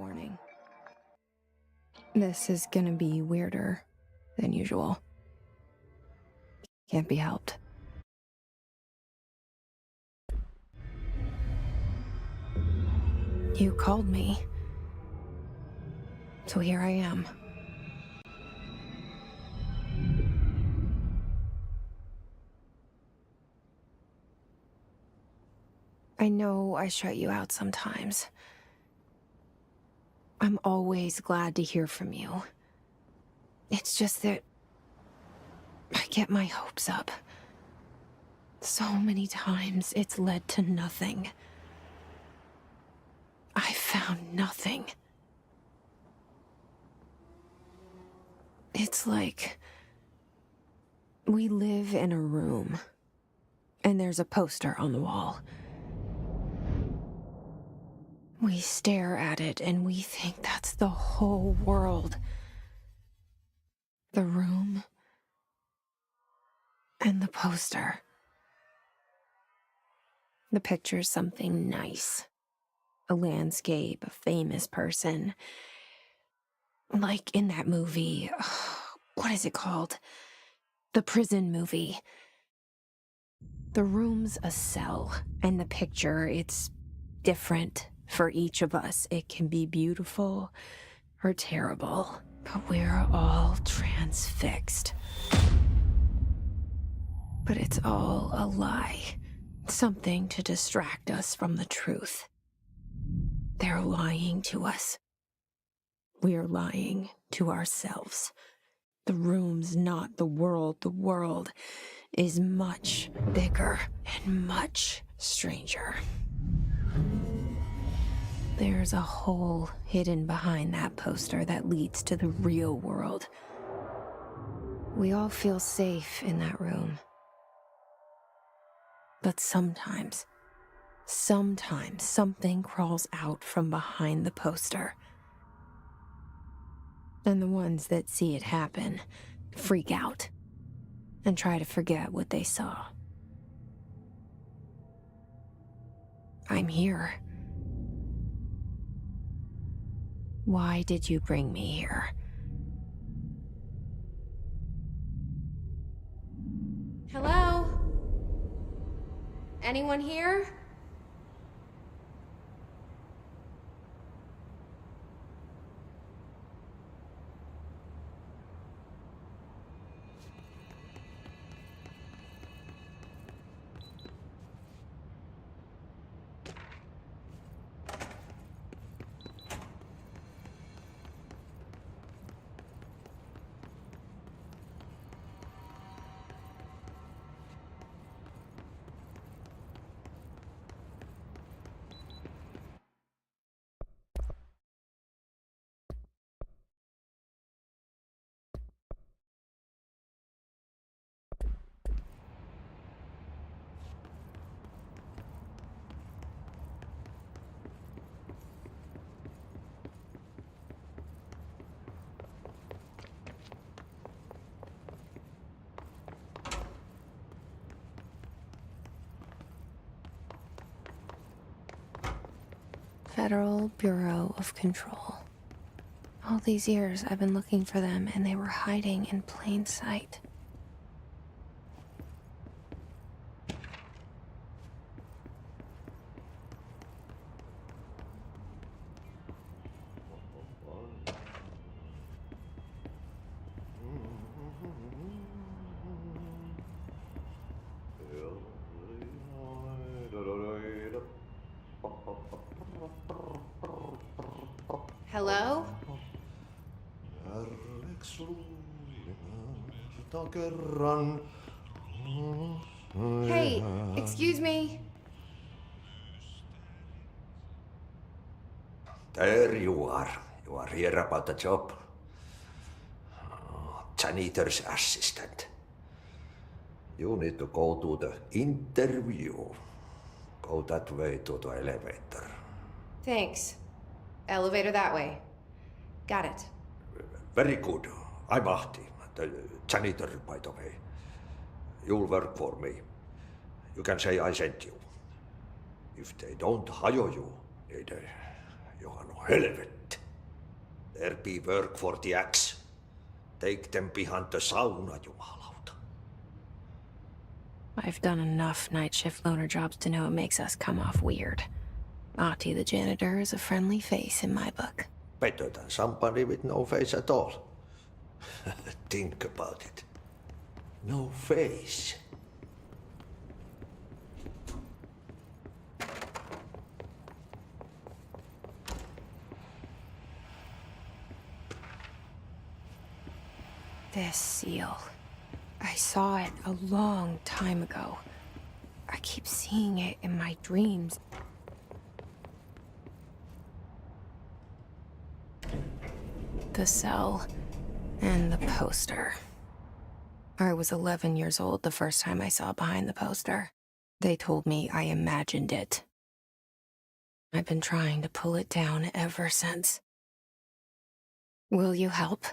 warning. This is gonna be weirder than usual. Can't be helped. You called me. So here I am. I know I shut you out sometimes. I'm always glad to hear from you. It's just that I get my hopes up. So many times it's led to nothing. I found nothing. It's like we live in a room, and there's a poster on the wall. We stare at it and we think that's the whole world. The room and the poster. The picture's something nice. A landscape, a famous person. Like in that movie, what is it called? The prison movie. The room's a cell, and the picture, it's different for each of us. It can be beautiful or terrible, but we're all transfixed. But it's all a lie. Something to distract us from the truth. They're lying to us. We're lying to ourselves. The room's not the world. The world is much bigger and much stranger. There's a hole hidden behind that poster that leads to the real world. We all feel safe in that room. But sometimes something crawls out from behind the poster. And the ones that see it happen freak out and try to forget what they saw. I'm here. Why did you bring me here? Hello? Anyone here? Federal Bureau of Control. All these years I've been looking for them, and they were hiding in plain sight. Hello? Hey, excuse me. There you are. You are here about the job. Janitor's assistant. You need to go to the interview. Go that way to the elevator. Thanks. Elevator that way. Got it. Very good. I'm Ahti, the janitor, by the way. You'll work for me. You can say I sent you. If they don't hire you, Johan on helvetti. There be work for the axe. Take them behind the sauna, jumalauta. I've done enough night shift loner jobs to know it makes us come off weird. Ahti the janitor is a friendly face in my book. Better than somebody with no face at all. Think about it. No face. This seal. I saw it a long time ago. I keep seeing it in my dreams. The cell and the poster. I was 11 years old the first time I saw behind the poster. They told me I imagined it. I've been trying to pull it down ever since. Will you help?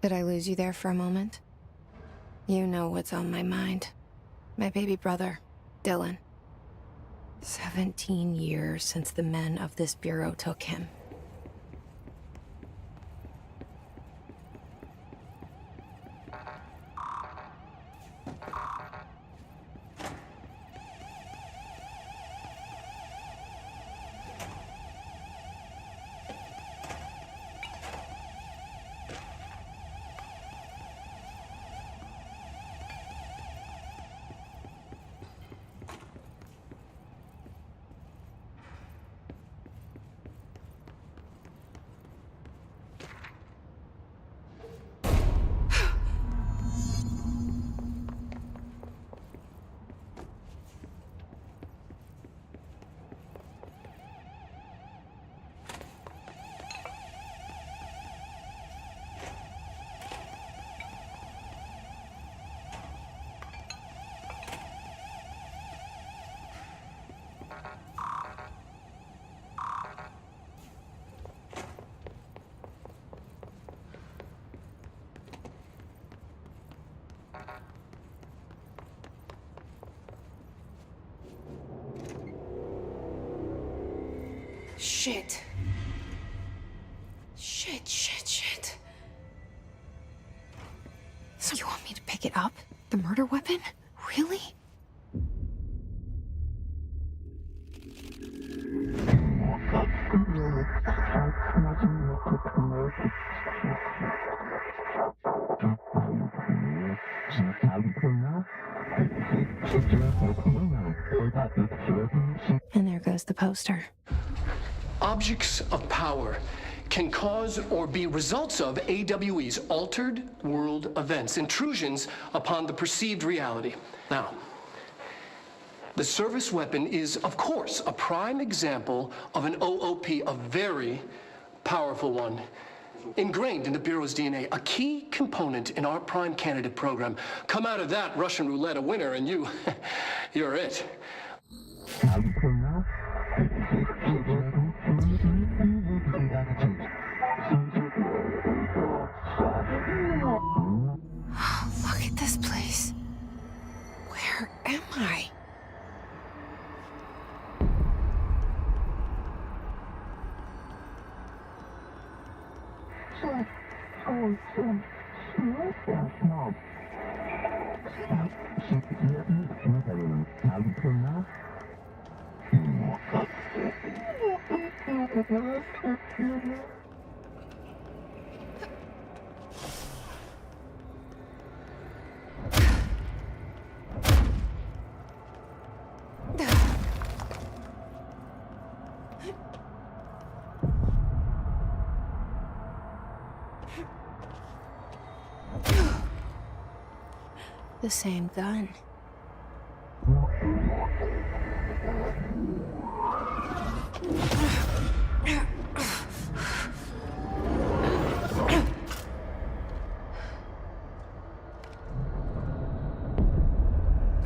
Did I lose you there for a moment? You know what's on my mind. My baby brother, Dylan. 17 years since the men of this bureau took him. Shit. Shit. So you want me to pick it up? The murder weapon? Really? And there goes the poster. Objects of power can cause or be results of AWE's altered world events, intrusions upon the perceived reality. Now, the service weapon is, of course, a prime example of an OOP, a very powerful one, ingrained in the Bureau's DNA, a key component in our prime candidate program. Come out of that Russian roulette a winner, and you're it. Look at this place. Where am I? The same gun.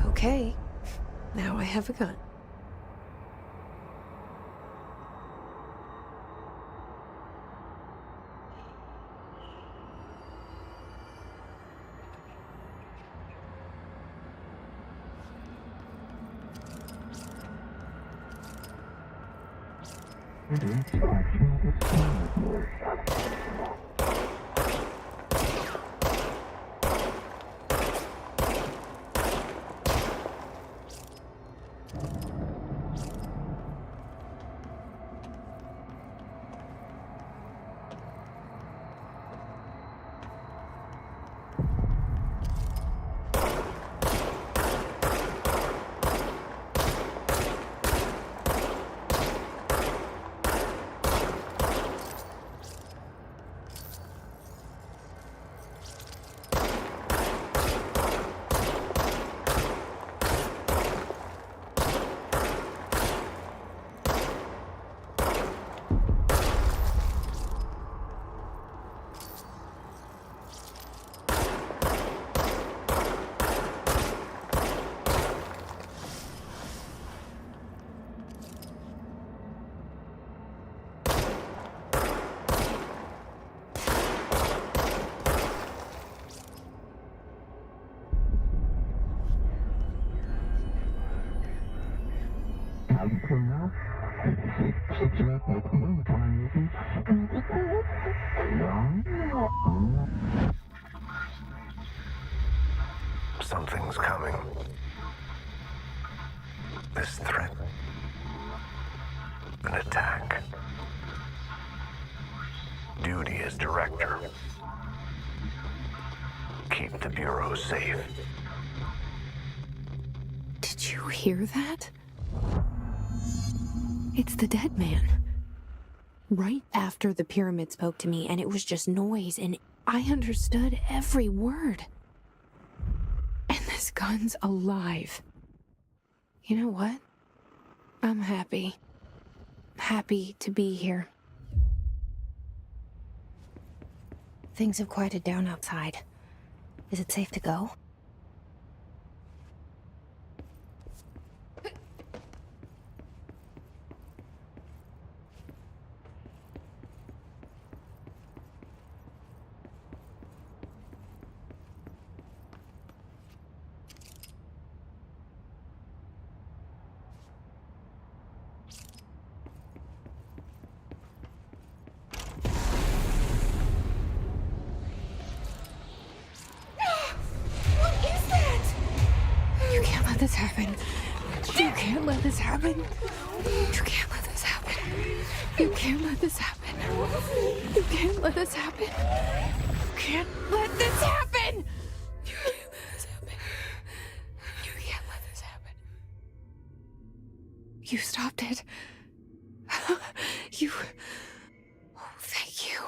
Okay, now I have a gun. Something's coming. This threat. An attack. Duty as director. Keep the Bureau safe. Did you hear that? It's the dead man. Right after the pyramid spoke to me, and it was just noise, and I understood every word. And this gun's alive. You know what? I'm happy. Happy to be here. Things have quieted down outside. Is it safe to go? You can't let this happen. You can't let this happen. You can't let this happen. You can't let this happen. You can't let this happen. You can't let this happen. You can't let this happen. You can't let this happen. You stopped it. You... Oh, thank you.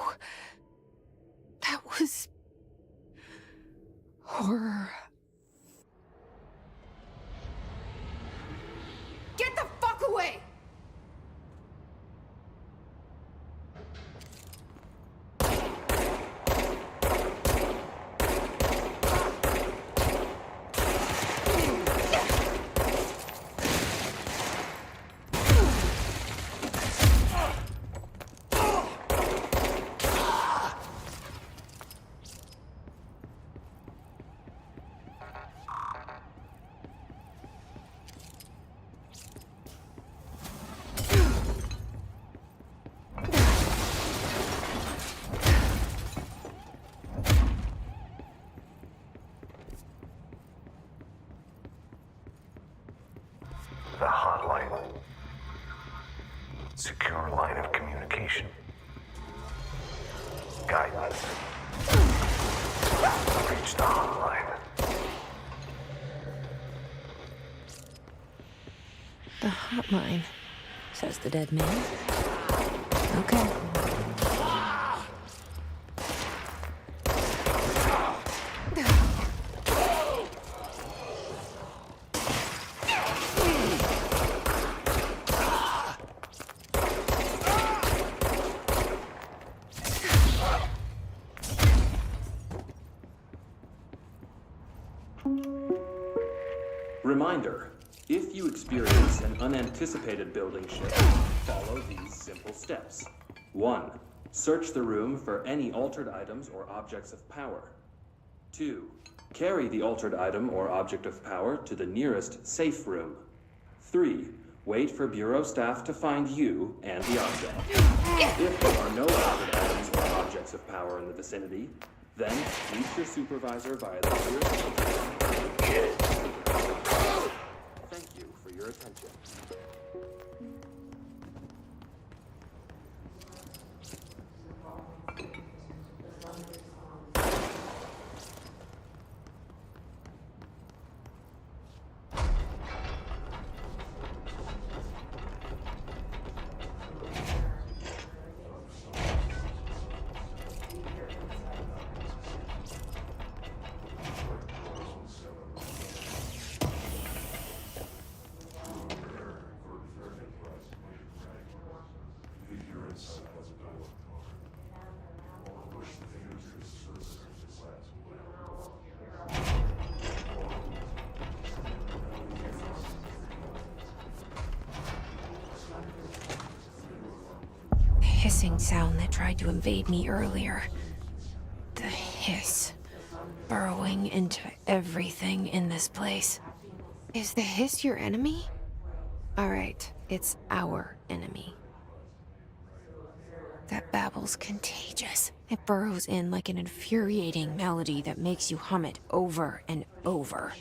That was... horror. Get the fuck away! Secure line of communication. Guidance. Reach the hotline. The hotline, says the dead man. Okay. Reminder, if you experience an unanticipated building shift, follow these simple steps. 1. Search the room for any altered items or objects of power. 2. Carry the altered item or object of power to the nearest safe room. 3. Wait for Bureau staff to find you and the object. If there are no altered items or objects of power in the vicinity, then reach your supervisor via the nearest. Thank you for your attention. Hissing sound that tried to invade me earlier. The hiss. Burrowing into everything in this place. Is the hiss your enemy? Alright, it's our enemy. That babble's contagious. It burrows in like an infuriating melody that makes you hum it over and over.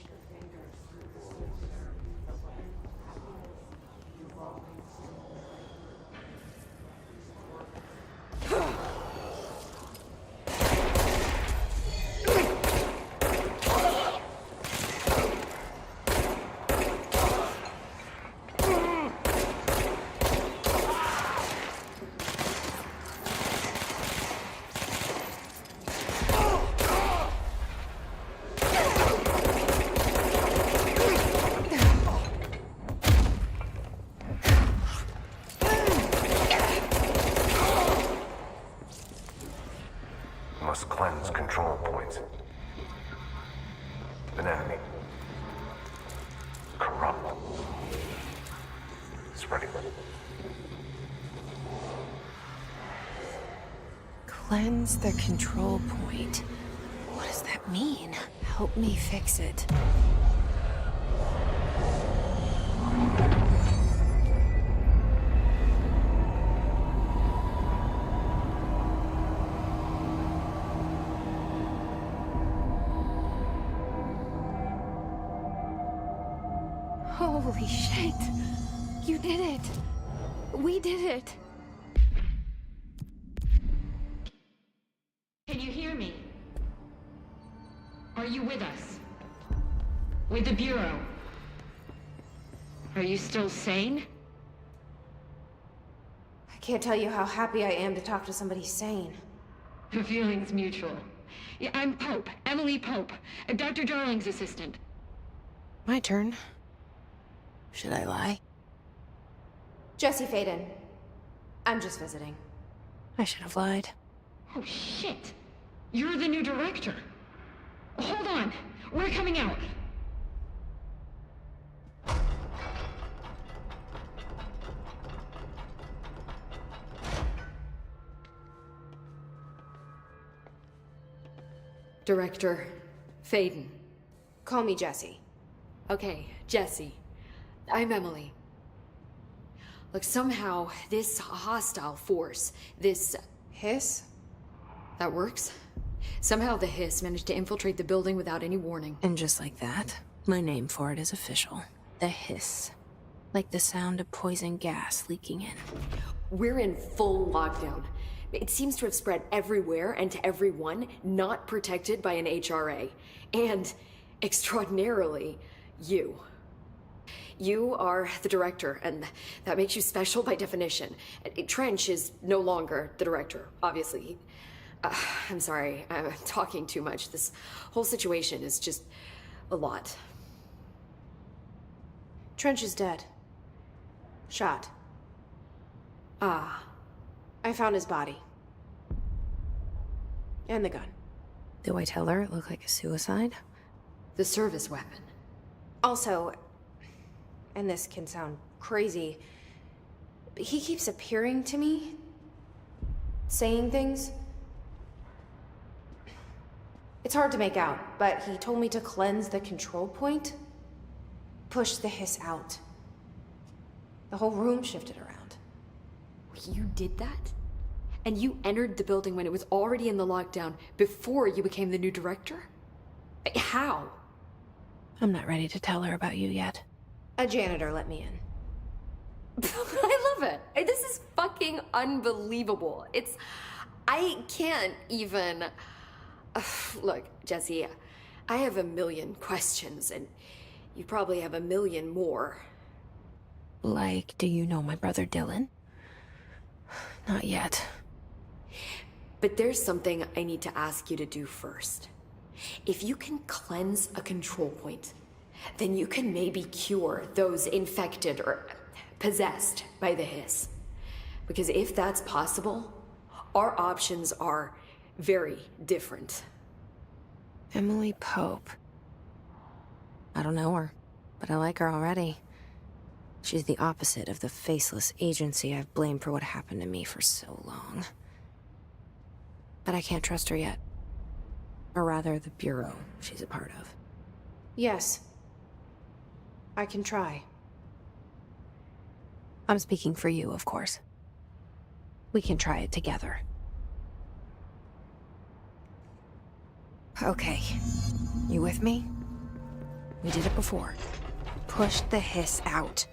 Must cleanse control points. An enemy. Corrupt. Spreading. Cleanse the control point. What does that mean? Help me fix it. Holy shit! You did it! We did it! Can you hear me? Are you with us? With the Bureau? Are you still sane? I can't tell you how happy I am to talk to somebody sane. The feeling's mutual. Yeah, I'm Pope, Emily Pope, Dr. Darling's assistant. My turn. Should I lie? Jesse Faden. I'm just visiting. I should have lied. Oh, shit. You're the new director. Hold on. We're coming out. Director Faden. Call me Jesse. Okay, Jesse. I'm Emily. Look, somehow, this hostile force, this Hiss? that works? Somehow the hiss managed to infiltrate the building without any warning. And just like that, my name for it is official. The Hiss. Like the sound of poison gas leaking in. We're in full lockdown. It seems to have spread everywhere and to everyone not protected by an HRA. And, extraordinarily, you. You are the director, and that makes you special by definition. Trench is no longer the director, obviously. I'm sorry, I'm talking too much. This whole situation is just a lot. Trench is dead. Shot. Ah, I found his body. And the gun. Do I tell her it looked like a suicide? the service weapon. Also, and this can sound crazy, but he keeps appearing to me, saying things. It's hard to make out, but he told me to cleanse the control point, push the hiss out. The whole room shifted around. You did that? And you entered the building when it was already in the lockdown before you became the new director? How? I'm not ready to tell her about you yet. A janitor let me in. I love it. This is fucking unbelievable. I can't even... Look, Jesse, I have a million questions, and you probably have a million more. Like, do you know my brother Dylan? Not yet. But there's something I need to ask you to do first. If you can cleanse a control point, then you can maybe cure those infected or possessed by the hiss. Because if that's possible, our options are very different. Emily Pope. I don't know her, but I like her already. She's the opposite of the faceless agency I've blamed for what happened to me for so long. But I can't trust her yet. Or rather, the Bureau she's a part of. Yes. I can try. I'm speaking for you, of course. We can try it together. Okay. You with me? We did it before. Push the hiss out.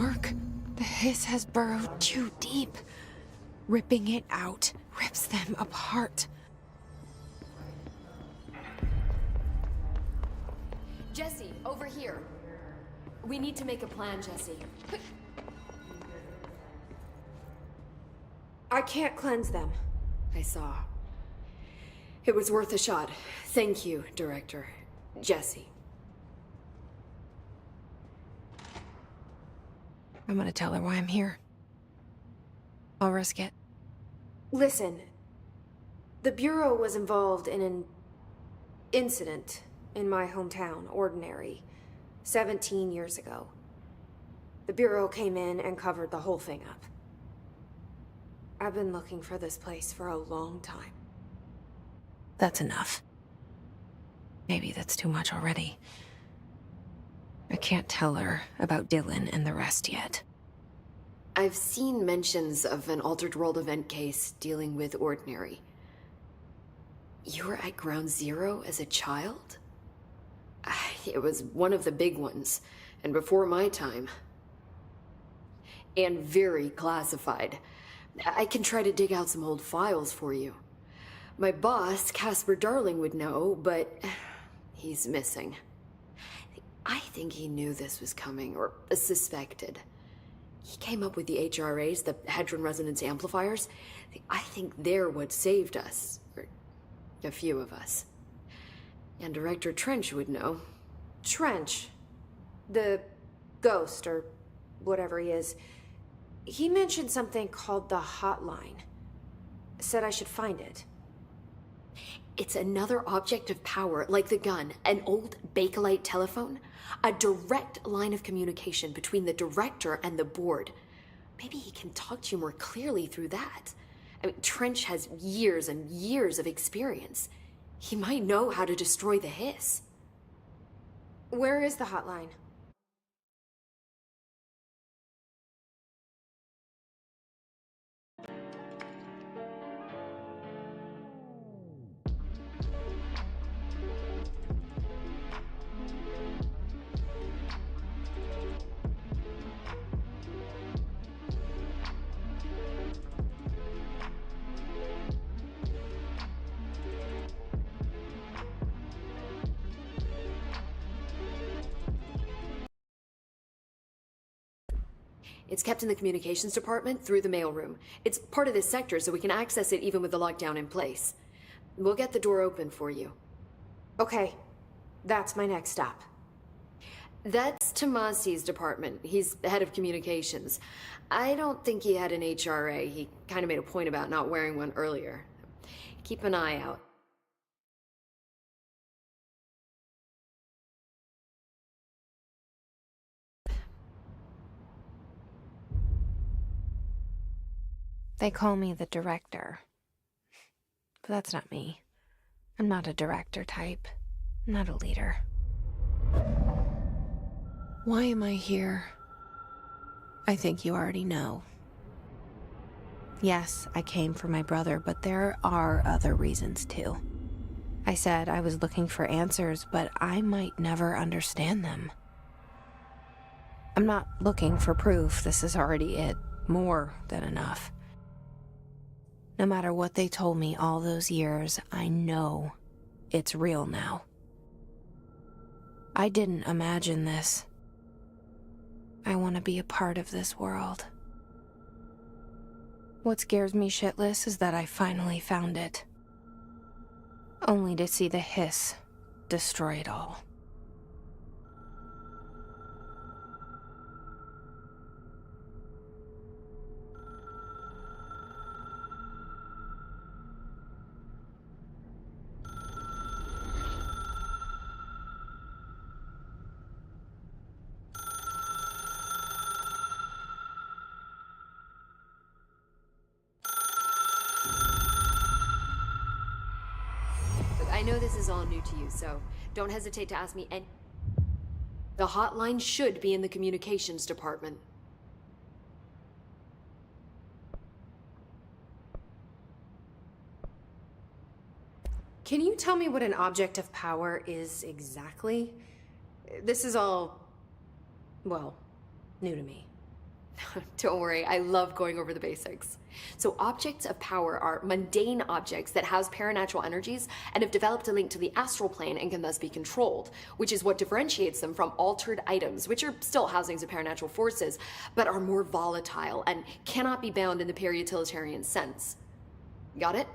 work. The hiss has burrowed too deep. Ripping it out rips them apart. Jesse, over here. We need to make a plan, Jesse. I can't cleanse them. I saw. It was worth a shot. Thank you, Director. Jesse. I'm gonna tell her why I'm here. I'll risk it. Listen, the Bureau was involved in an incident in my hometown, Ordinary, 17 years ago. The Bureau came in and covered the whole thing up. I've been looking for this place for a long time. That's enough. Maybe that's too much already. I can't tell her about Dylan and the rest yet. I've seen mentions of an Altered World event case dealing with Ordinary. You were at Ground Zero as a child? It was one of the big ones, and before my time. And very classified. I can try to dig out some old files for you. My boss, Casper Darling, would know, but he's missing. I think he knew this was coming, or suspected. He came up with the HRAs, the Hadron Resonance Amplifiers. I think they're what saved us, or a few of us. And Director Trench would know. Trench, the ghost, or whatever he is, he mentioned something called the Hotline. Said I should find it. It's another object of power, like the gun, an old Bakelite telephone, a direct line of communication between the director and the board. Maybe he can talk to you more clearly through that. I mean, Trench has years and years of experience. He might know how to destroy the hiss. Where is the Hotline? It's kept in the communications department through the mailroom. It's part of this sector, so we can access it even with the lockdown in place. We'll get the door open for you. Okay, that's my next stop. That's Tomasi's department. He's head of communications. I don't think he had an HRA. He kind of made a point about not wearing one earlier. Keep an eye out. They call me the director. But that's not me. I'm not a director type. I'm not a leader. Why am I here? I think you already know. Yes, I came for my brother, but there are other reasons too. I said I was looking for answers, but I might never understand them. I'm not looking for proof. This is already it. More than enough. No matter what they told me all those years, I know it's real now. I didn't imagine this. I want to be a part of this world. What scares me shitless is that I finally found it. Only to see the hiss destroy it all. I know this is all new to you, so don't hesitate to ask me any... The hotline should be in the communications department. Can you tell me what an object of power is exactly? This is all, well, new to me. Don't worry, I love going over the basics. So objects of power are mundane objects that house paranatural energies and have developed a link to the astral plane and can thus be controlled, which is what differentiates them from altered items, which are still housings of paranatural forces, but are more volatile and cannot be bound in the peri-utilitarian sense. Got it?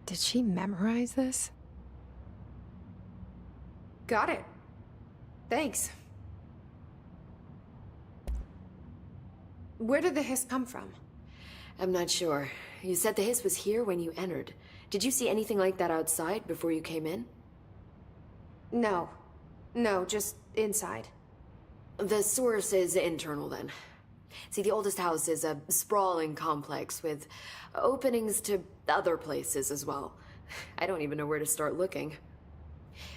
Did she memorize this? Got it. Thanks. Where did the hiss come from? I'm not sure. You said the hiss was here when you entered. Did you see anything like that outside before you came in? No. No, just inside. The source is internal then. See, the oldest house is a sprawling complex with openings to other places as well. I don't even know where to start looking.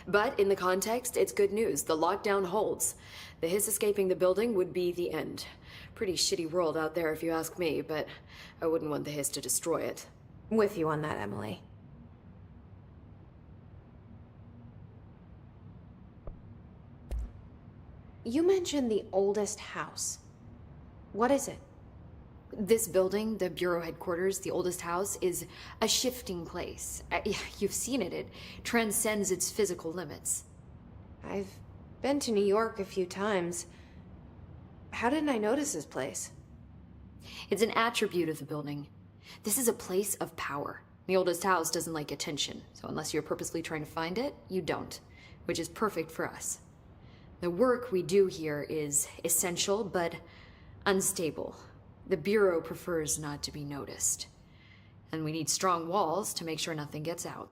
But in the context, it's good news. The lockdown holds. The hiss escaping the building would be the end. Pretty shitty world out there if you ask me, but I wouldn't want the hiss to destroy it. With you on that, Emily. You mentioned the oldest house. What is it? This building, the Bureau headquarters, the oldest house, is a shifting place. You've seen it. It transcends its physical limits. I've been to New York a few times. How didn't I notice this place? It's an attribute of the building. This is a place of power. The oldest house doesn't like attention, so unless you're purposely trying to find it, you don't, which is perfect for us. The work we do here is essential, but unstable. The Bureau prefers not to be noticed. And we need strong walls to make sure nothing gets out.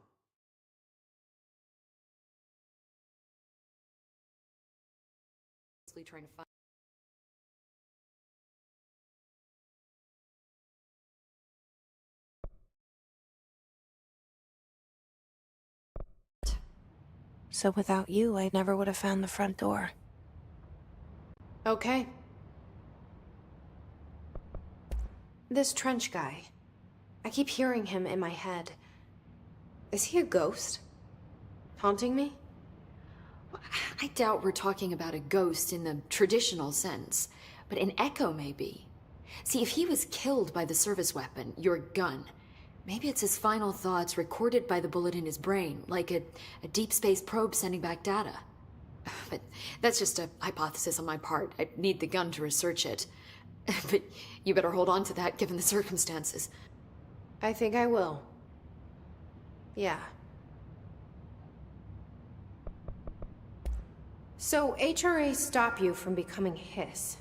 Trying to find So without you, I never would have found the front door. Okay. This Trench guy. I keep hearing him in my head. Is he a ghost? Haunting me? I doubt we're talking about a ghost in the traditional sense, but an echo maybe. See, if he was killed by the service weapon, your gun, maybe it's his final thoughts recorded by the bullet in his brain, like a deep space probe sending back data. But that's just a hypothesis on my part. I need the gun to research it. But you better hold on to that given the circumstances. I think I will. Yeah. So HRA stop you from becoming Hiss?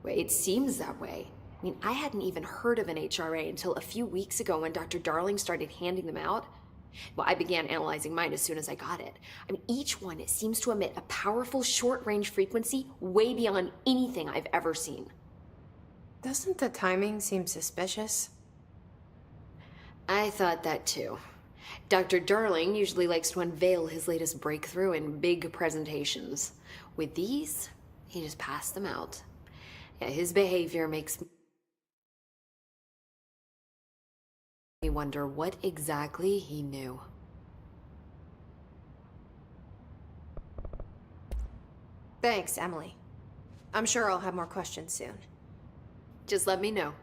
Well, it seems that way. I mean, I hadn't even heard of an HRA until a few weeks ago when Dr. Darling started handing them out. Well, I began analyzing mine as soon as I got it. I mean, each one seems to emit a powerful short-range frequency way beyond anything I've ever seen. Doesn't the timing seem suspicious? I thought that too. Dr. Darling usually likes to unveil his latest breakthrough in big presentations. With these, he just passed them out. Yeah, his behavior makes me wonder what exactly he knew. Thanks, Emily. I'm sure I'll have more questions soon. Just let me know.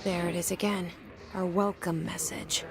There it is again. Our welcome message.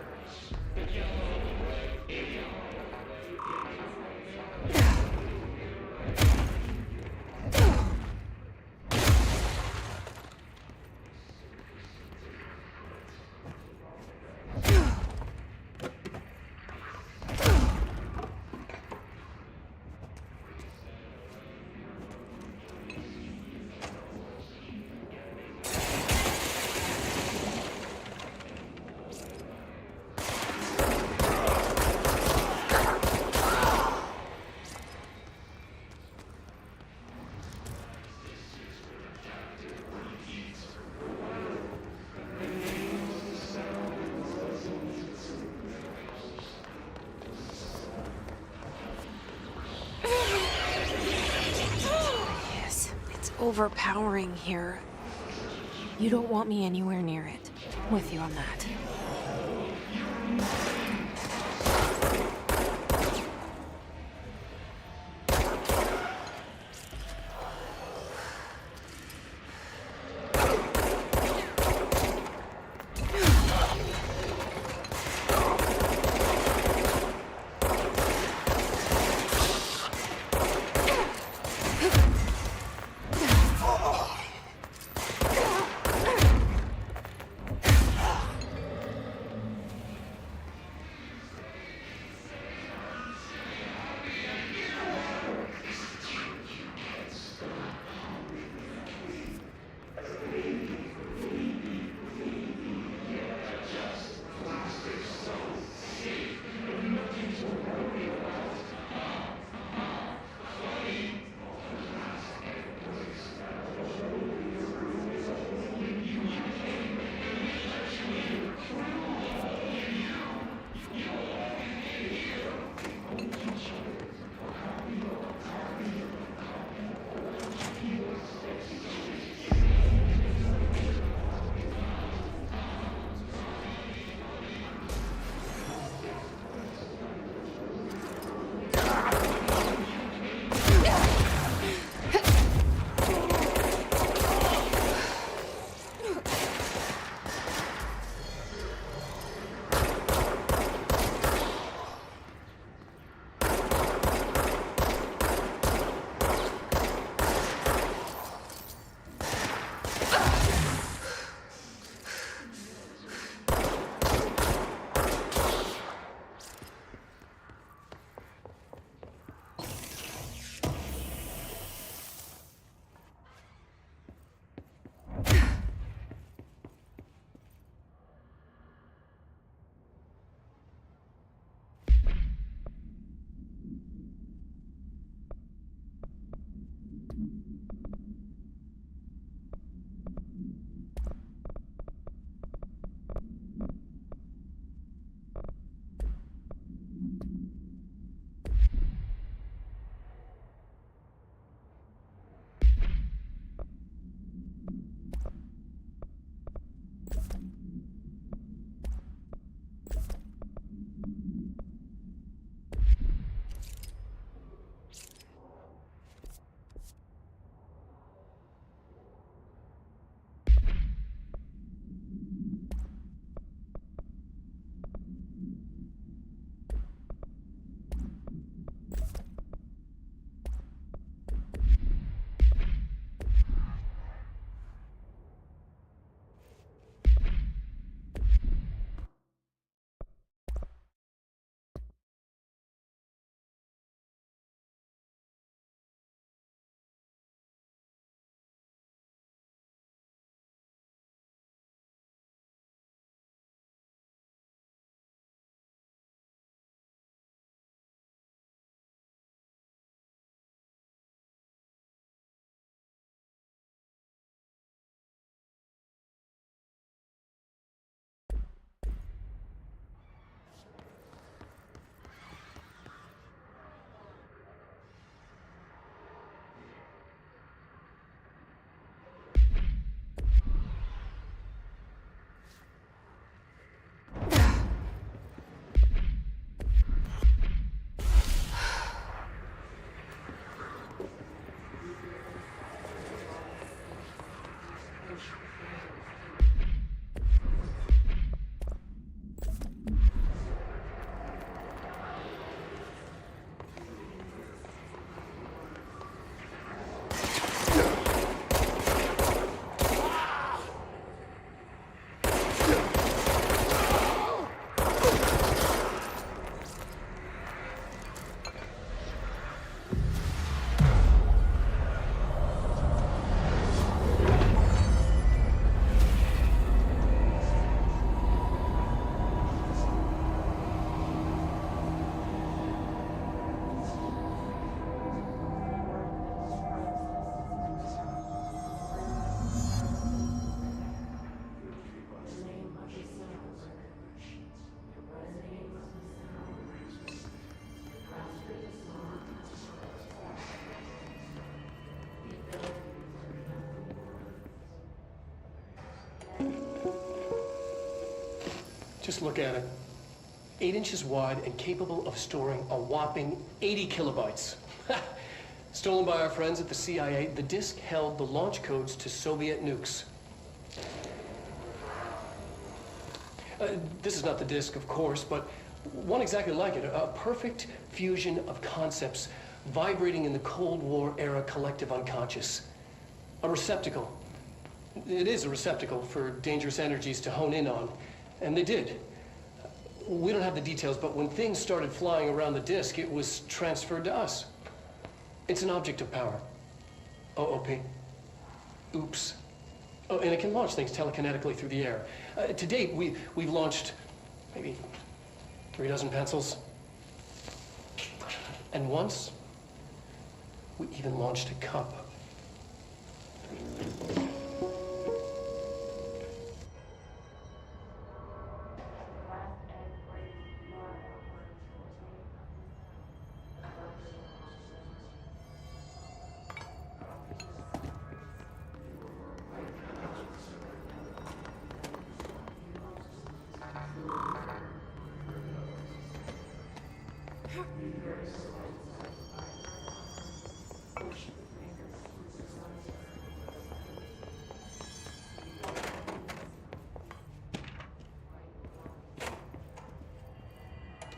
Overpowering here. You don't want me anywhere near it. With you on that. Just look at it. 8 inches wide and capable of storing a whopping 80 kilobytes. Stolen by our friends at the CIA, the disk held the launch codes to Soviet nukes. This is not the disk, of course, but one exactly like it. A perfect fusion of concepts vibrating in the Cold War era collective unconscious. A receptacle. It is a receptacle for dangerous energies to hone in on. And they did. We don't have the details, but when things started flying around the disk, it was transferred to us. It's an object of power. OOP. Oops. Oh, and it can launch things telekinetically through the air. To date, we've launched maybe 3 dozen pencils. And once, we even launched a cup.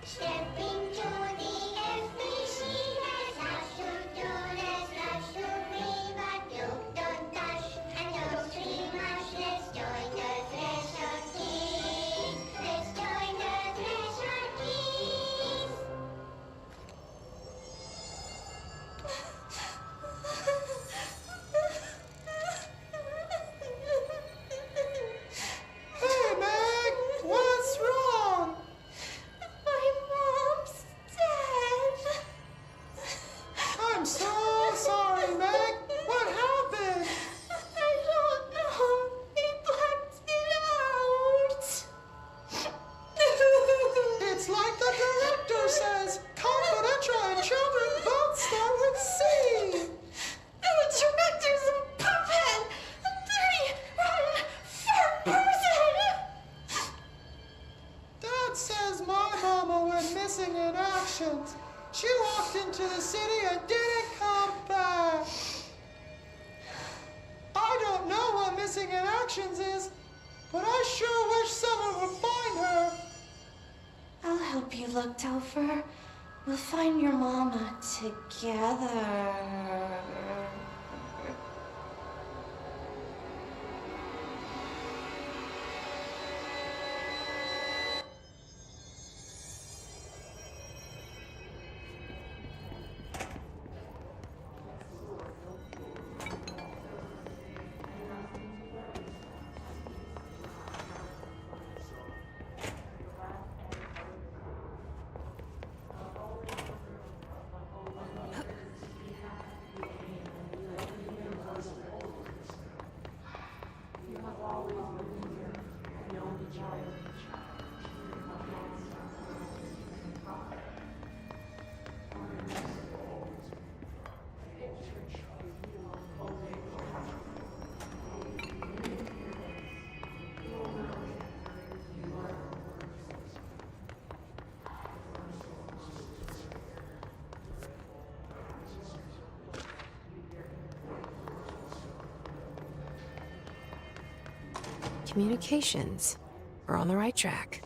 Stepping to the FBC, there's lots to do, there's lots to read, but you don't dash and don't scream much. Let's join the Thresher Kings. Let's join the Thresher Kings. Hey, Meg! What's wrong? My mom's dead. I'm so sorry, Meg. What happened? I don't know. He blacked it out. It's like the director says. Confidential and children both start with C. The director's a puppet. A dirty, rotten, fat person. Dad says my mama went missing in action. She walked into the city and didn't come back. I don't know what missing in actions is, but I sure wish someone would find her. I'll help you look, Topher. We'll find your mama together. Communications. We're on the right track.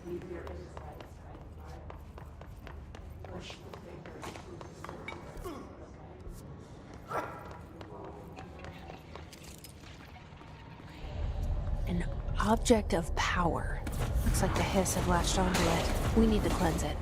An object of power. Looks like the hiss have latched onto it. We need to cleanse it.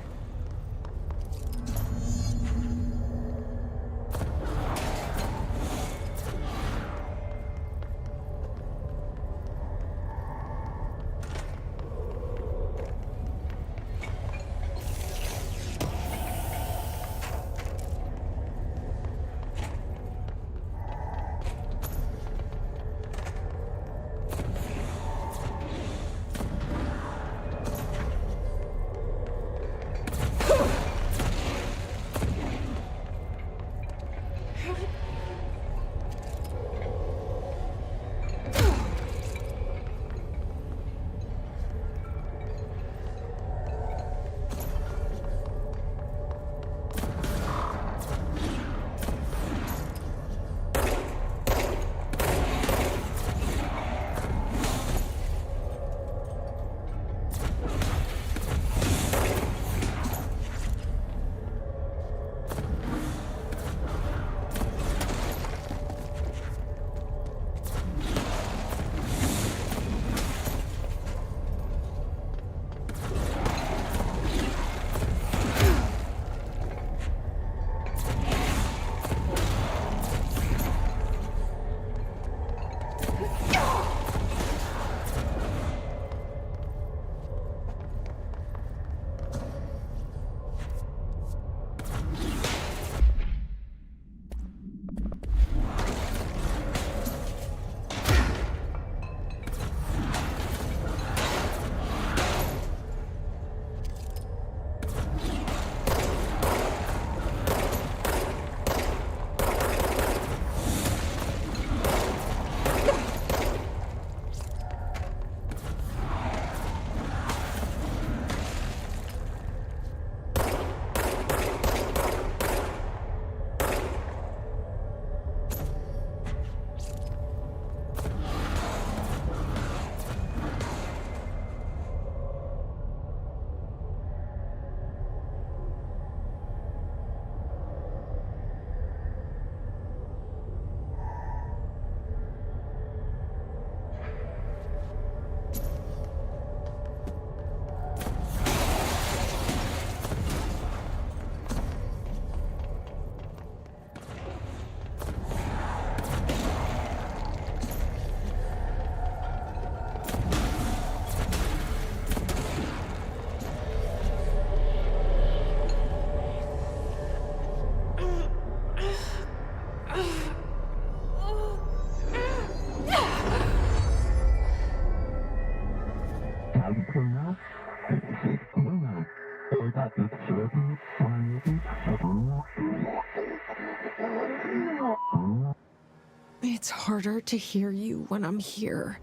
It's harder to hear you when I'm here.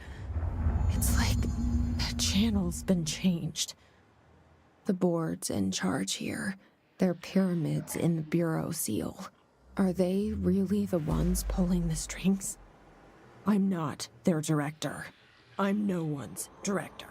It's like the channel's been changed. The board's in charge here. They're pyramids in the Bureau seal. Are they really the ones pulling the strings? I'm not their director. I'm no one's director.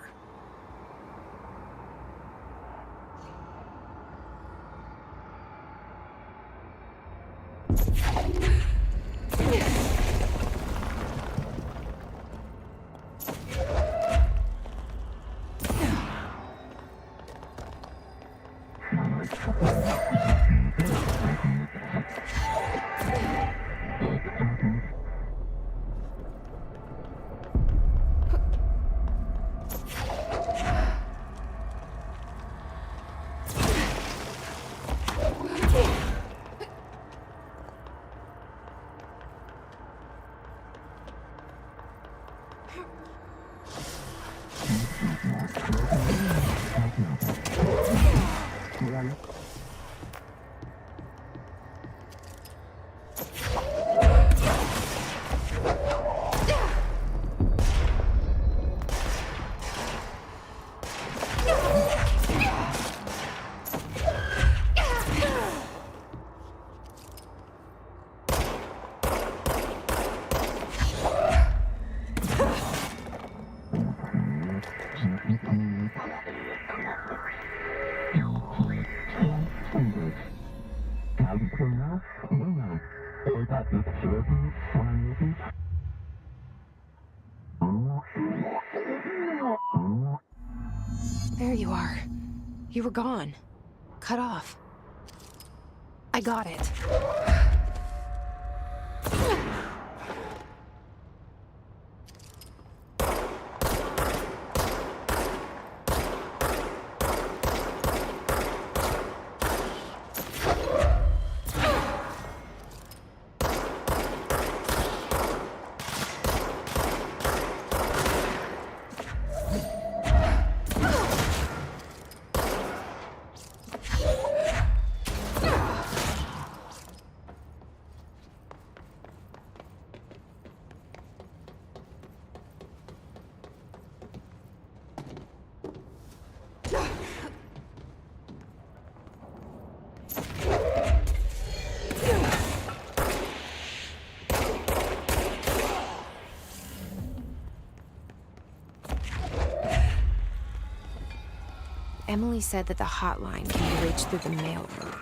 There you are. You were gone. Cut off. I got it. Emily said that the hotline can be reached through the mail room.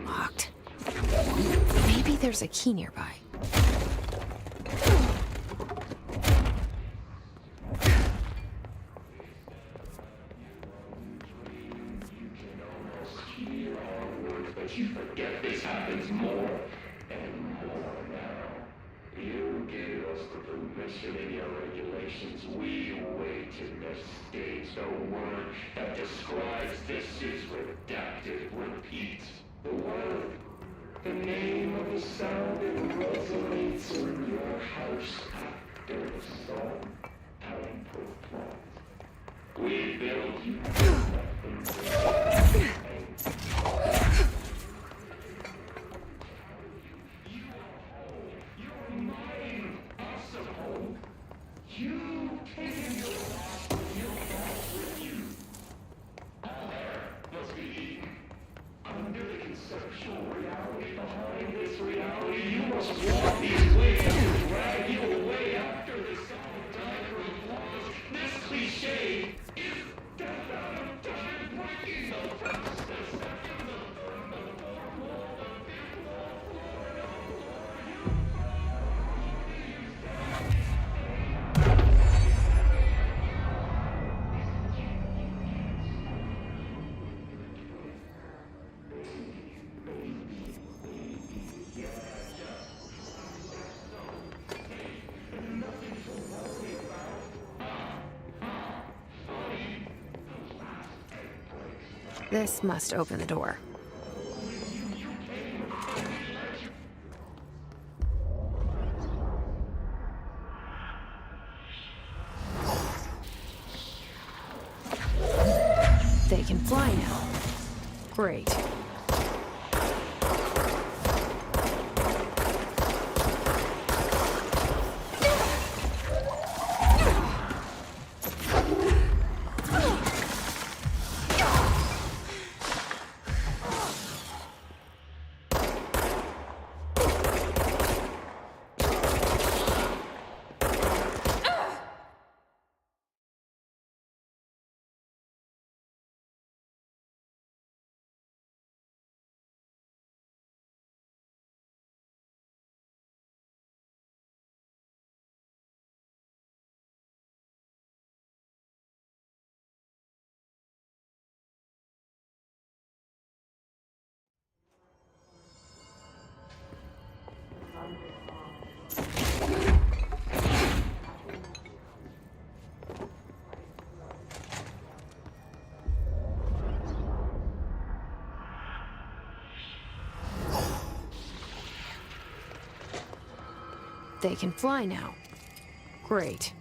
Locked. Maybe there's a key nearby. You forget this happens more and more now. You gave us the permission in your regulations. We wait in the states. The word that describes this is redacted. Repeat the word. The name of the sound that resonates in your house after the song. Time for plot. We build you nothing. You taking your loss with your loss with you. All air must be eaten. Under the conceptual reality behind this reality, you must walk these ways to drag you away after the sound die for applause. This cliche is death out of time, breaking the first, the second, the third, the fourth wall, the fifth wall, floor, no floor, you This must open the door. They can fly now. Great. They can fly now. Great.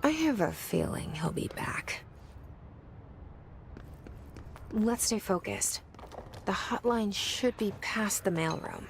I have a feeling he'll be back. Let's stay focused. The hotline should be past the mailroom.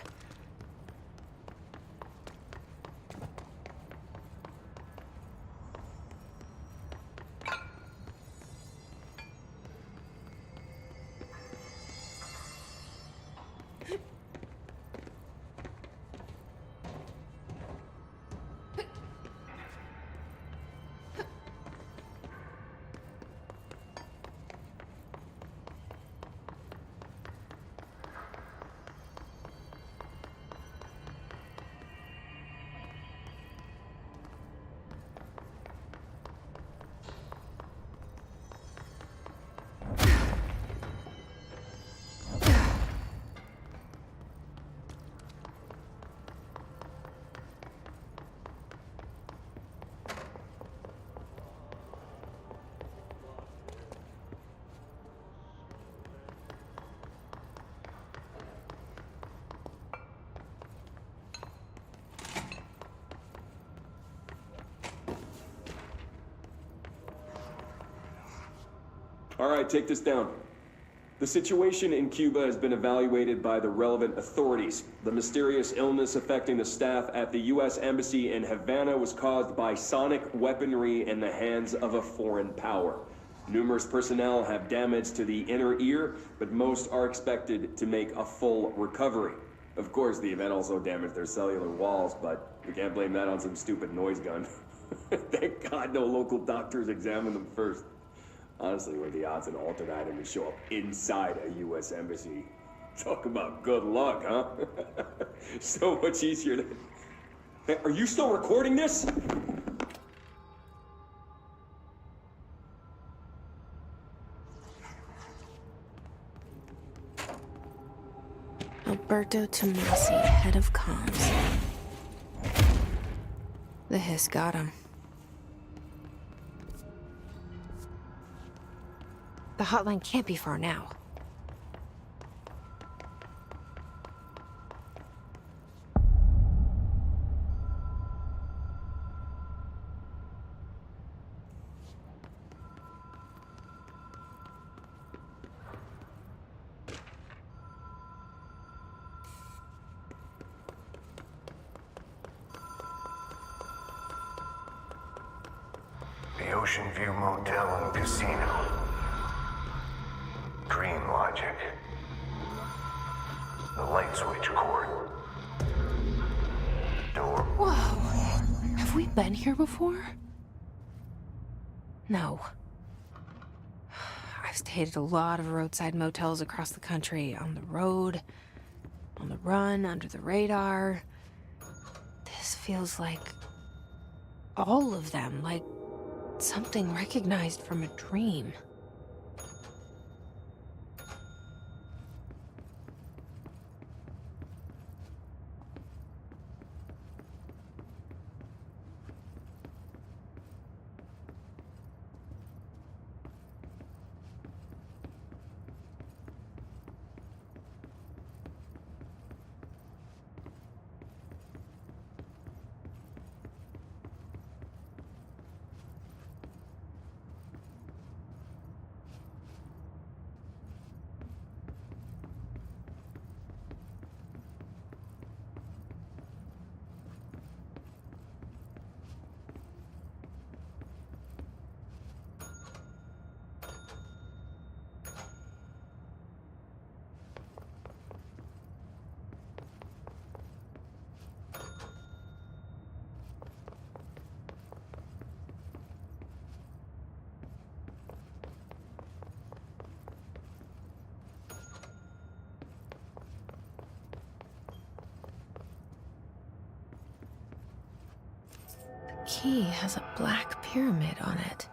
All right, take this down. The situation in Cuba has been evaluated by the relevant authorities. The mysterious illness affecting the staff at the U.S. Embassy in Havana was caused by sonic weaponry in the hands of a foreign power. Numerous personnel have damage to the inner ear, but most are expected to make a full recovery. Of course, the event also damaged their cellular walls, but we can't blame that on some stupid noise gun. Thank God no local doctors examined them first. Honestly, what are the odds an altered item would show up inside a U.S. embassy? Talk about good luck, huh? So much easier to... Hey, are you still recording this? Alberto Tomasi, head of comms. The hiss got him. The hotline can't be far now. The Ocean View Motel and Casino. Dream logic. The light switch cord. Door. Whoa! Have we been here before? No. I've stayed at a lot of roadside motels across the country, on the road, on the run, under the radar. This feels like all of them, like something recognized from a dream. The key has a black pyramid on it.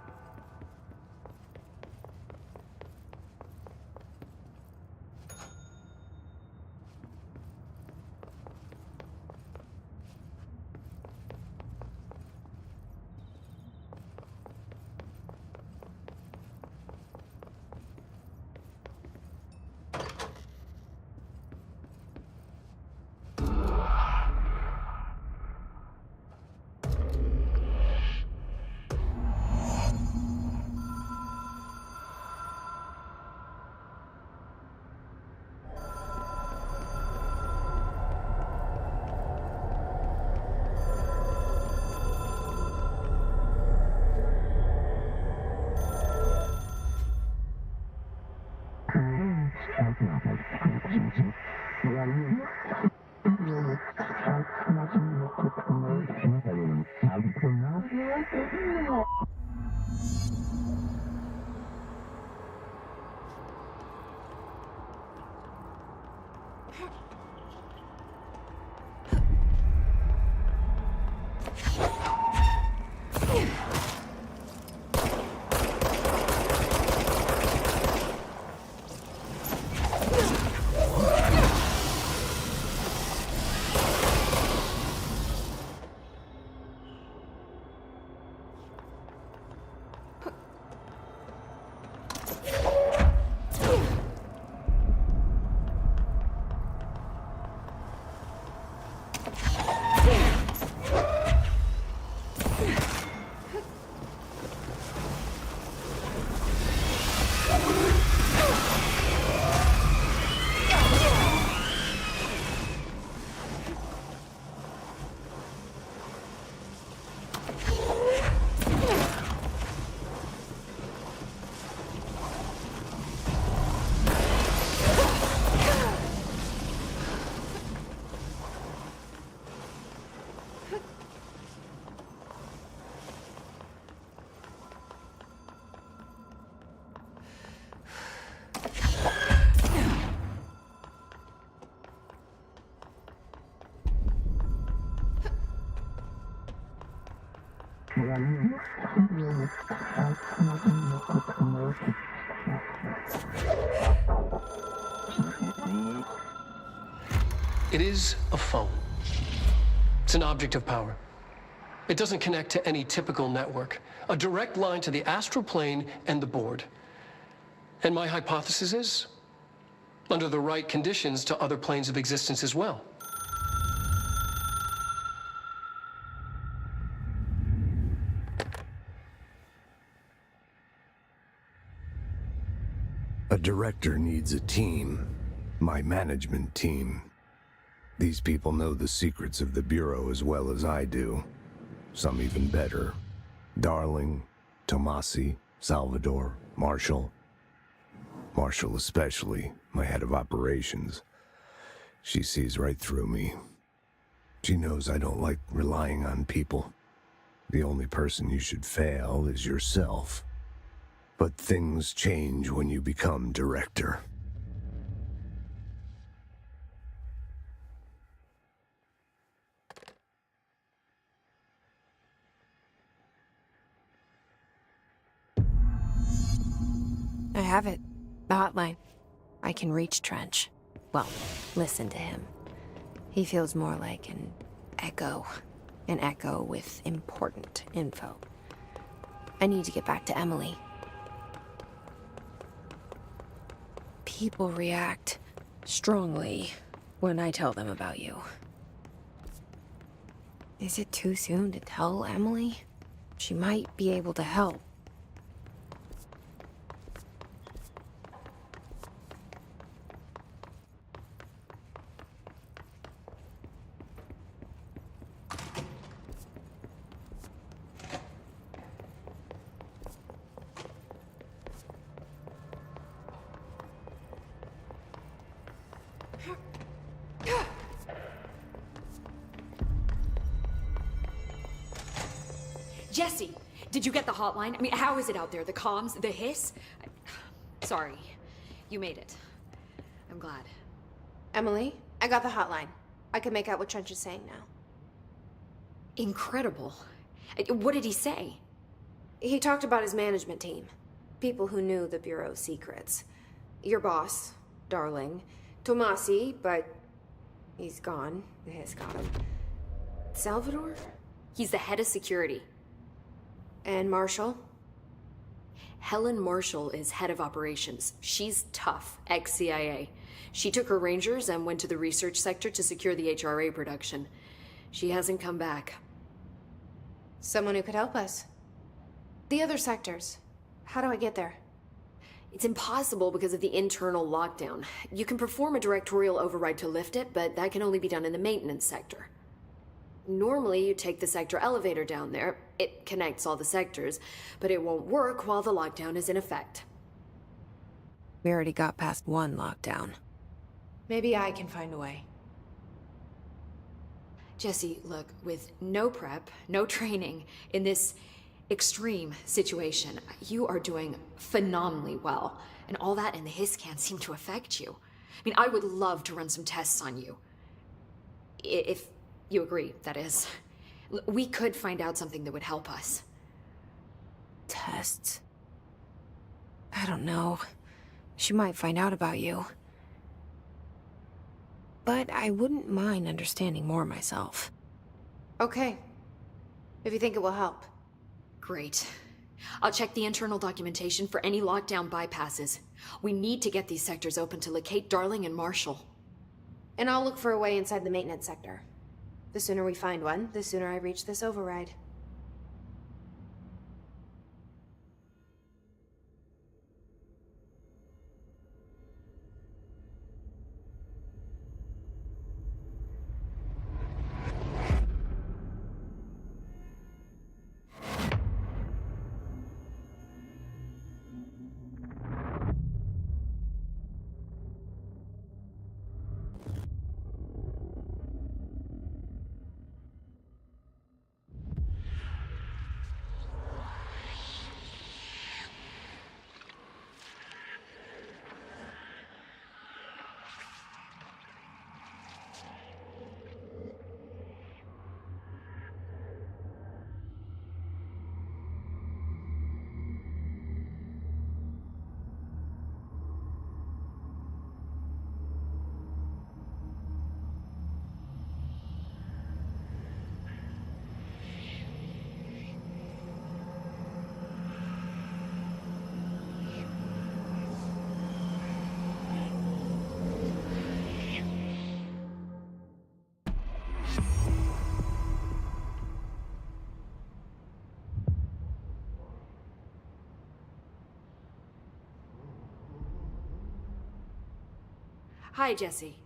It is a phone. It's an object of power. It doesn't connect to any typical network. A direct line to the astral plane and the board. And my hypothesis is, under the right conditions, to other planes of existence as well. A director needs a team. My management team. These people know the secrets of the Bureau as well as I do. Some even better. Darling, Tomasi, Salvador, Marshall. Marshall especially, my head of operations. She sees right through me. She knows I don't like relying on people. The only person you should fail is yourself. But things change when you become director. I have it. The hotline. I can reach Trench. Well, listen to him. He feels more like an echo. An echo with important info. I need to get back to Emily. People react strongly when I tell them about you. Is it too soon to tell Emily? She might be able to help. Jesse, did you get the hotline? I mean, how is it out there? The comms? The hiss? Sorry. You made it. I'm glad. Emily, I got the hotline. I can make out what Trench is saying now. Incredible. What did he say? He talked about his management team. People who knew the Bureau's secrets. Your boss, Darling. Tomasi, but he's gone. The hiss got him. Salvador? He's the head of security. And Marshall? Helen Marshall is head of operations. She's tough, ex-CIA. She took her Rangers and went to the research sector to secure the HRA production. She hasn't come back. Someone who could help us. The other sectors. How do I get there? It's impossible because of the internal lockdown. You can perform a directorial override to lift it, but that can only be done in the maintenance sector. Normally, you take the sector elevator down there. It connects all the sectors, but it won't work while the lockdown is in effect. We already got past one lockdown. Maybe I can find a way. Jesse, look, with no prep, no training, in this extreme situation, you are doing phenomenally well. And all that in the hiss can't seem to affect you. I mean, I would love to run some tests on you. If you agree, that is. We could find out something that would help us. Tests? I don't know. She might find out about you. But I wouldn't mind understanding more myself. Okay. If you think it will help. Great. I'll check the internal documentation for any lockdown bypasses. We need to get these sectors open to locate Darling and Marshall. And I'll look for a way inside the maintenance sector. The sooner we find one, the sooner I reach this override. Hi, Jesse.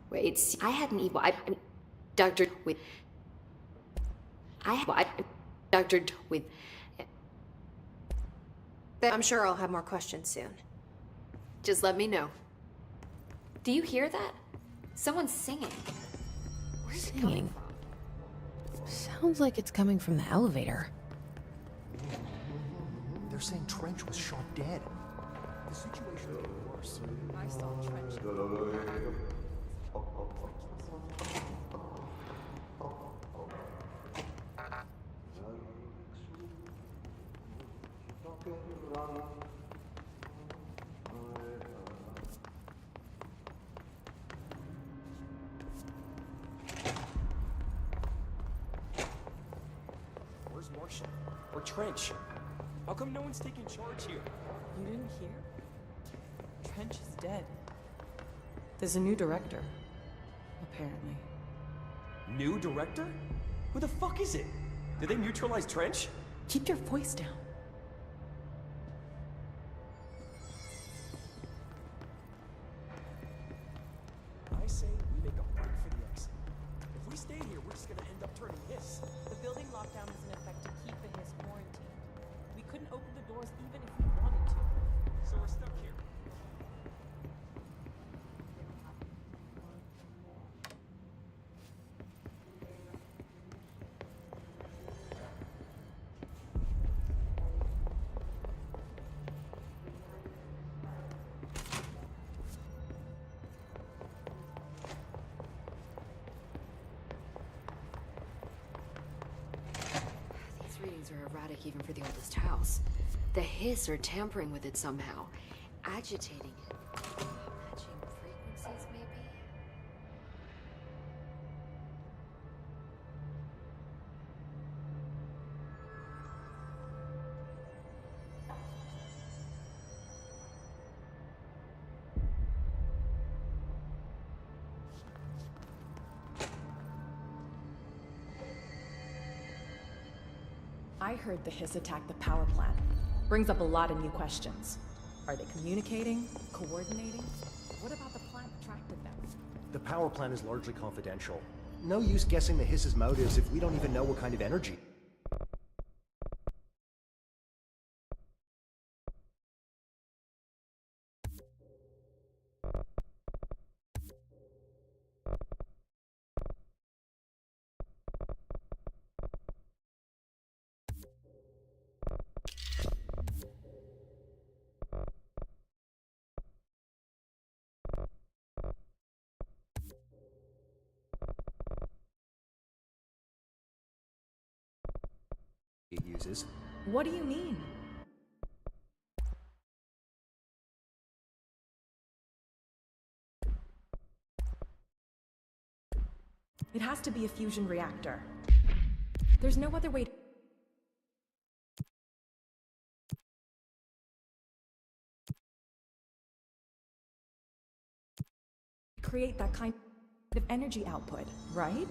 Wait, I had an evil. Doctor with. Doctor with. I'm sure I'll have more questions soon. Just let me know. Do you hear that? Someone's singing. Where's it coming from? Sounds like it's coming from the elevator. They're saying Trench was shot dead. The situation could be worse. I saw Trench. Where's Marshall? Or Trench? How come no one's taking charge here? You didn't hear? Trench is dead. There's a new director, apparently. New director? Who the fuck is it? Did they neutralize Trench? Keep your voice down. I say we make a break for the exit. If we stay here, we're just gonna end up turning hiss. The building lockdown is in effect to keep the hiss quarantined. We couldn't open the doors even if we wanted to. So we're stuck here. These readings are erratic even for the oldest house. The hiss are tampering with it somehow, agitating it. Matching frequencies, maybe? I heard the hiss attacked the power plant. Brings up a lot of new questions. Are they communicating? Coordinating? What about the plant attracted them? The power plant is largely confidential. No use guessing the hiss's motives if we don't even know what kind of energy. freezes. What do you mean? It has to be a fusion reactor. There's no other way to create that kind of energy output, right?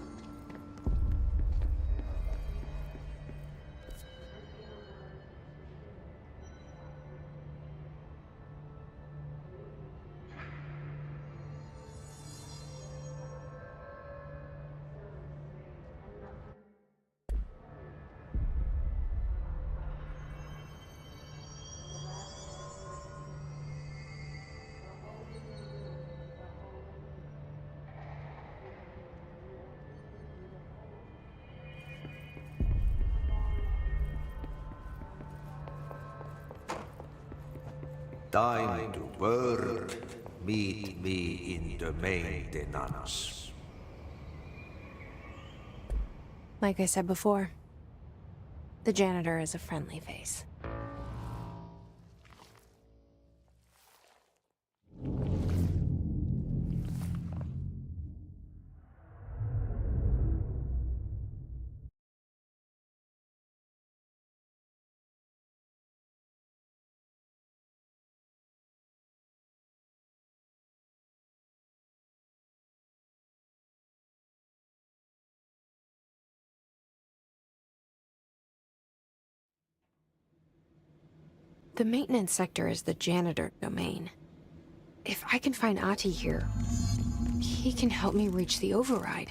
Time to work. Meet me in the maintenance. Like I said before, the janitor is a friendly face. The maintenance sector is the janitor domain. If I can find Ahti here, he can help me reach the override.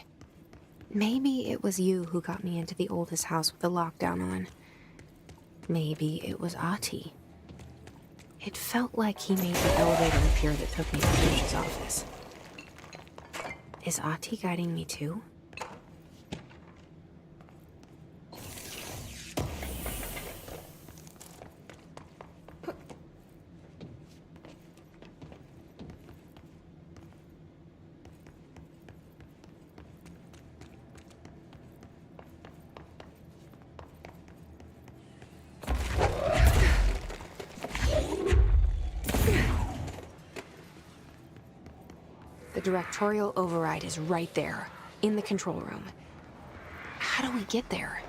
Maybe it was you who got me into the oldest house with the lockdown on. Maybe it was Ahti. It felt like he made the elevator appear that took me to Trish's office. Is Ahti guiding me too? The directorial override is right there, in the control room. How do we get there?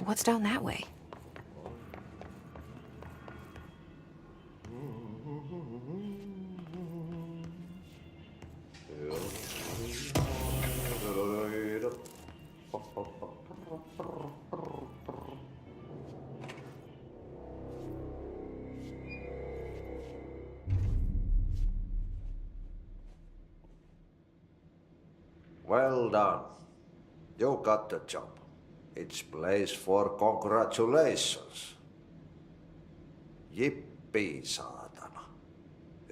What's down that way? Well done. You got the job. It's place for congratulations. Yippee, saatana.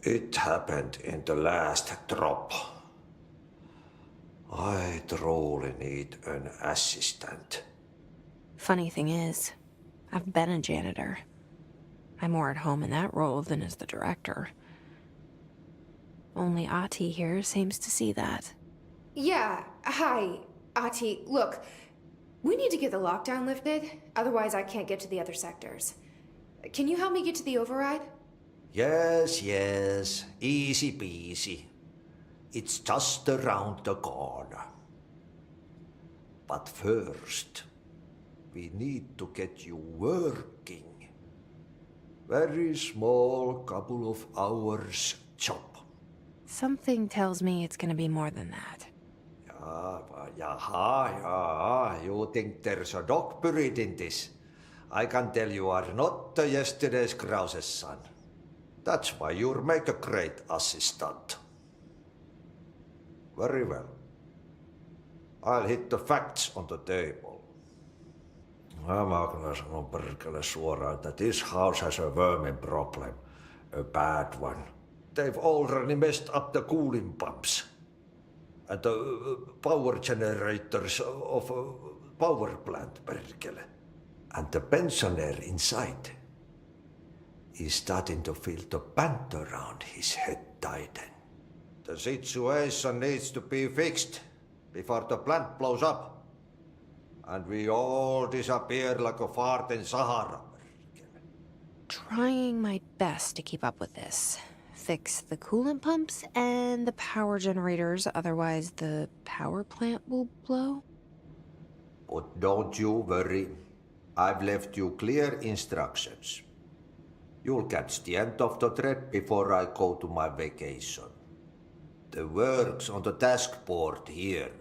It happened in the last drop. I truly need an assistant. Funny thing is, I've been a janitor. I'm more at home in that role than as the director. Only Ati here seems to see that. Yeah, hi, Ati. Look, we need to get the lockdown lifted, otherwise I can't get to the other sectors. Can you help me get to the override? Yes, easy peasy. It's just around the corner. But first, we need to get you working. Very small, couple of hours job. Something tells me it's gonna be more than that. Yeah, you think there's a dog buried in this? I can tell you are not yesterday's Krause's son. That's why you'll make a great assistant. Very well. I'll hit the facts on the table. Mä kyllä sanon perkele suoraan, että this house has a vermin problem. A bad one. They've already messed up the cooling pumps. And the power generators of a power plant, perkele. And the pensioner inside is starting to feel the band around his head tighten. The situation needs to be fixed before the plant blows up. And we all disappear like a fart in Sahara. Trying my best to keep up with this. Fix the coolant pumps and the power generators, otherwise the power plant will blow. But don't you worry. I've left you clear instructions. You'll catch the end of the thread before I go to my vacation. The work's on the task board here.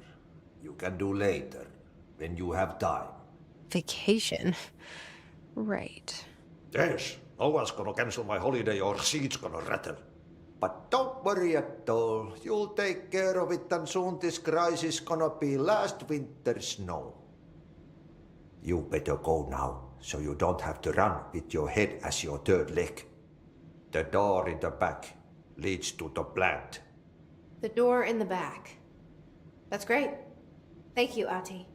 You can do later, when you have time. Vacation? Right. Yes, no one's gonna cancel my holiday or seat's gonna rattle. But don't worry at all. You'll take care of it and soon this crisis gonna be last winter's snow. You better go now, so you don't have to run with your head as your third leg. The door in the back leads to the plant. The door in the back. That's great. Thank you, Ati.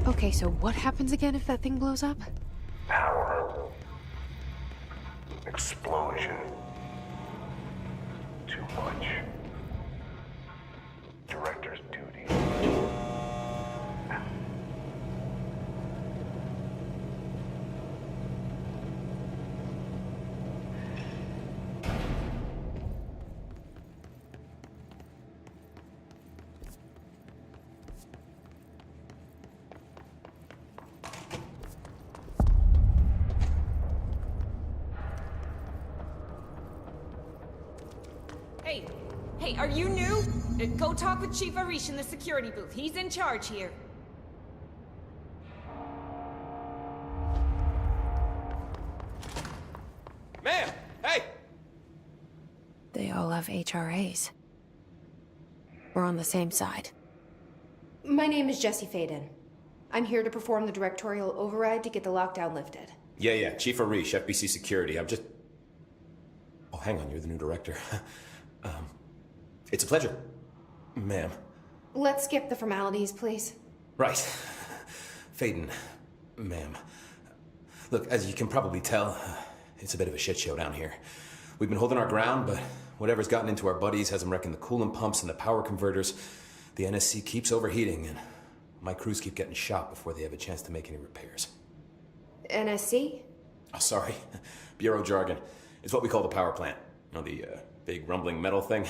Okay, so what happens again if that thing blows up? Power. Explosion. Too much. Director's duty. Hey, are you new? Go talk with Chief Arish in the security booth. He's in charge here. Ma'am! Hey! They all have HRAs. We're on the same side. My name is Jesse Faden. I'm here to perform the directorial override to get the lockdown lifted. Yeah, Chief Arish, FBC Security. I'm just... Oh, hang on, you're the new director. It's a pleasure, ma'am. Let's skip the formalities, please. Right. Faden, ma'am. Look, as you can probably tell, it's a bit of a shit show down here. We've been holding our ground, but whatever's gotten into our buddies has them wrecking the coolant pumps and the power converters. The NSC keeps overheating, and my crews keep getting shot before they have a chance to make any repairs. NSC? Oh, sorry. Bureau jargon. It's what we call the power plant. You know, the big rumbling metal thing?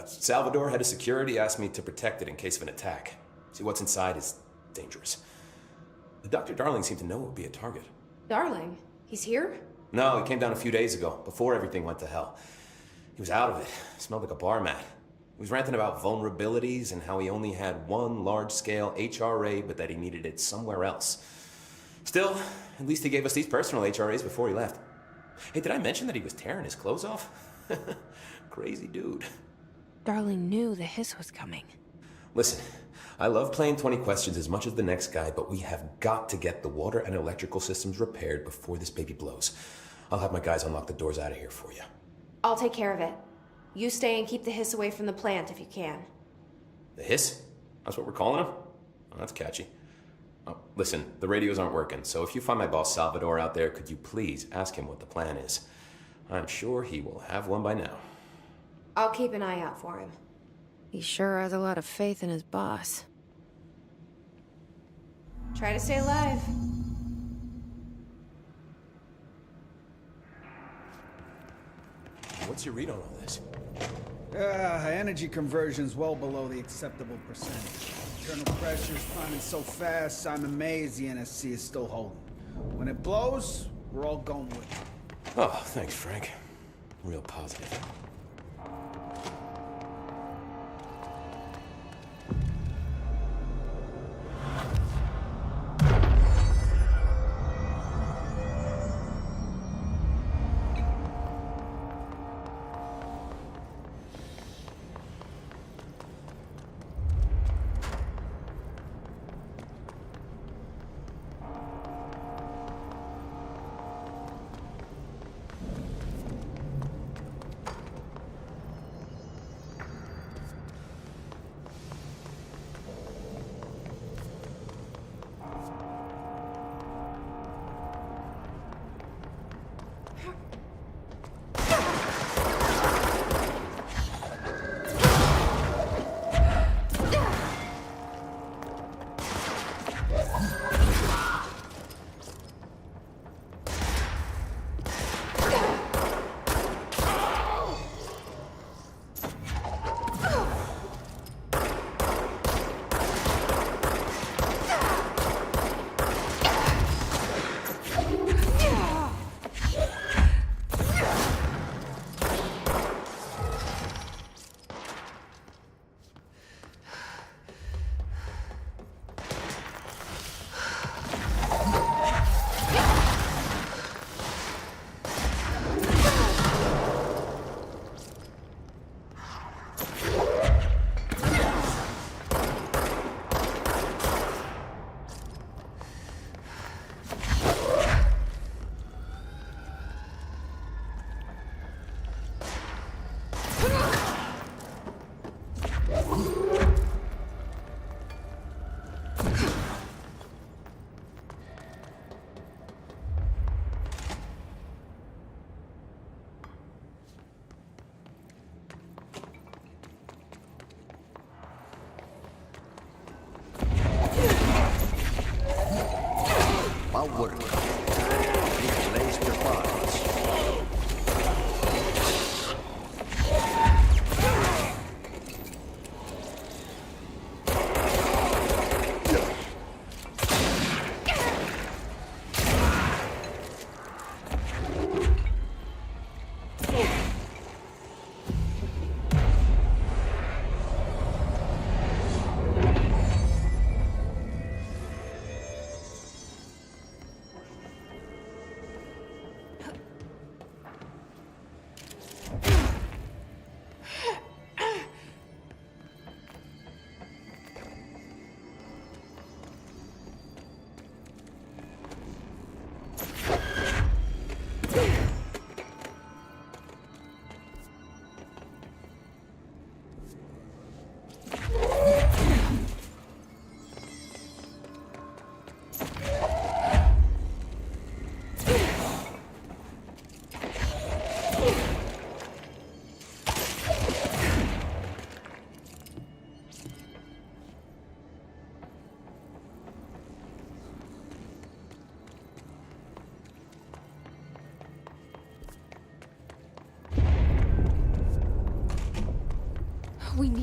Salvador, head of security, asked me to protect it in case of an attack. See, what's inside is dangerous. Dr. Darling seemed to know it would be a target. Darling? He's here? No, he came down a few days ago, before everything went to hell. He was out of it. Smelled like a bar mat. He was ranting about vulnerabilities and how he only had one large-scale HRA, but that he needed it somewhere else. Still, at least he gave us these personal HRAs before he left. Hey, did I mention that he was tearing his clothes off? Crazy dude. Darling knew the hiss was coming. Listen, I love playing 20 questions as much as the next guy, but we have got to get the water and electrical systems repaired before this baby blows. I'll have my guys unlock the doors out of here for you. I'll take care of it. You stay and keep the hiss away from the plant if you can. The hiss? That's what we're calling him? Oh, that's catchy. Oh, listen, the radios aren't working, so if you find my boss Salvador out there, could you please ask him what the plan is? I'm sure he will have one by now. I'll keep an eye out for him. He sure has a lot of faith in his boss. Try to stay alive. What's your read on all this? Energy conversion's well below the acceptable percentage. Internal pressure's climbing so fast, I'm amazed the NSC is still holding. When it blows, we're all going with it. Oh, thanks, Frank. Real positive.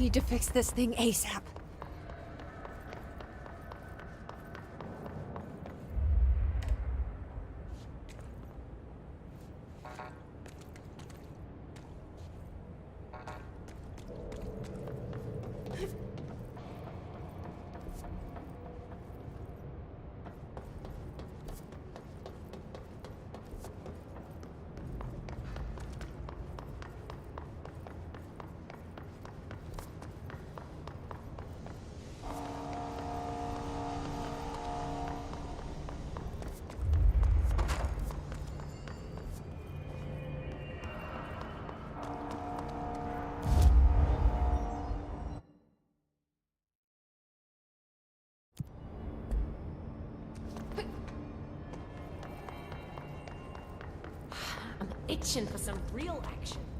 need to fix this thing ASAP. I'm itching for some real action.